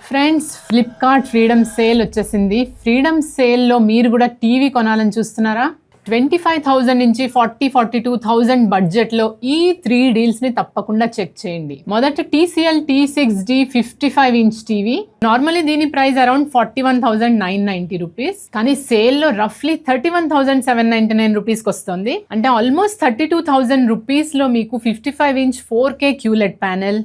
Friends, Flipkart freedom sale వచ్చేసింది. Freedom సేల్లో మీరు కూడా టీవీ కొనాలని చూస్తున్నారా? 25,000 నుంచి 42,000 బడ్జెట్లో ఈ 3 డీల్స్ని తప్పకుండా చెక్ చేయండి. మొదట TCL T6D 55 inch TV. Normally దీని ప్రైస్ అరౌండ్ 41,990 రూపీస్, కానీ సేల్లో రఫ్లీ 31,799 రూపీస్కి వస్తుంది. అంటే ఆల్మోస్ట్ 32,000 రూపీస్లో మీకు 55 inch 4K QLED panel,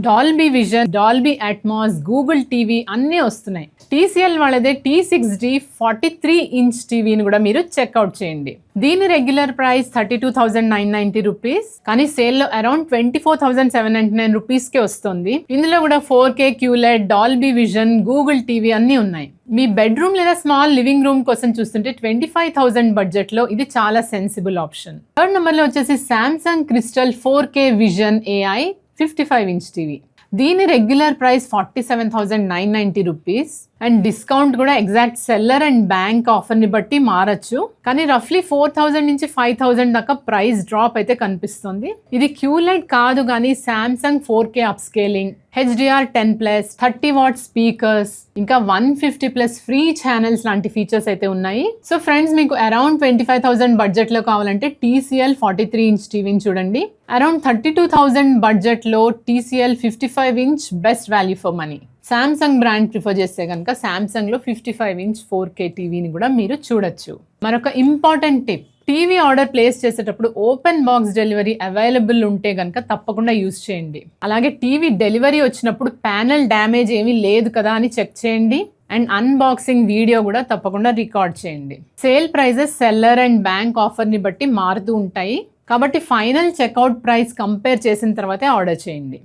Dolby vision, Dolby Atmos, Google TV అన్నీ వస్తున్నాయి. TCL వాళ్ళదే T6D 43 ఇంచ్ టీవీని కూడా మీరు చెక్అవుట్ చేయండి. దీని రెగ్యులర్ ప్రైస్ 32,990 రూపీస్, కానీ సేల్లో అరౌండ్ 24,799 రూపీస్కే వస్తుంది. ఇందులో కూడా 4K QLED, Dolby vision, Google TV అన్నీ ఉన్నాయి. మీ బెడ్రూమ్ లేదా స్మాల్ లివింగ్ రూమ్ కోసం చూస్తుంటే 25,000 బడ్జెట్లో ఇది చాలా సెన్సిబుల్ ఆప్షన్. థర్డ్ నెంబర్లో వచ్చేసి Samsung crystal 4K vision AI 55 inch TV. దీని regular price 47,990 rupees, and discount కూడా ఎగ్జాక్ట్ సెల్లర్ అండ్ బ్యాంక్ ఆఫర్ని బట్టి మారచ్చు, కానీ రఫ్లీ 4,000 నుంచి 5,000 దాకా ప్రైస్ డ్రాప్ అయితే కనిపిస్తుంది. ఇది QLED కాదు, కానీ Samsung 4K upscaling, HDR10+, 30 what speakers, ఇంకా 150+ ఫ్రీ ఛానల్స్ లాంటి ఫీచర్స్ అయితే ఉన్నాయి. సో ఫ్రెండ్స్, మీకు అరౌండ్ 25,000 బడ్జెట్లో కావాలంటే TCL 43 ఇంచ్ టీవీని చూడండి. అరౌండ్ 32,000 బడ్జెట్లో TCL 55 inch best value for money. Samsung brand prefer చేస్తే కనుక సామ్సంగ్లో 55 ఇంచ్ 4K టీవీని కూడా మీరు చూడొచ్చు. మరొక important tip, TV order place చేసేటప్పుడు ఓపెన్ బాక్స్ డెలివరీ అవైలబుల్ ఉంటే కనుక తప్పకుండా యూజ్ చేయండి. అలాగే టీవీ డెలివరీ వచ్చినప్పుడు ప్యానెల్ డ్యామేజ్ ఏమీ లేదు కదా అని చెక్ చేయండి. అండ్ అన్బాక్సింగ్ వీడియో కూడా తప్పకుండా రికార్డ్ చేయండి. Sale prices seller and bank ఆఫర్ని బట్టి మారుతూ ఉంటాయి, కాబట్టి ఫైనల్ చెక్అవుట్ ప్రైస్ కంపేర్ చేసిన తర్వాతే ఆర్డర్ చేయండి.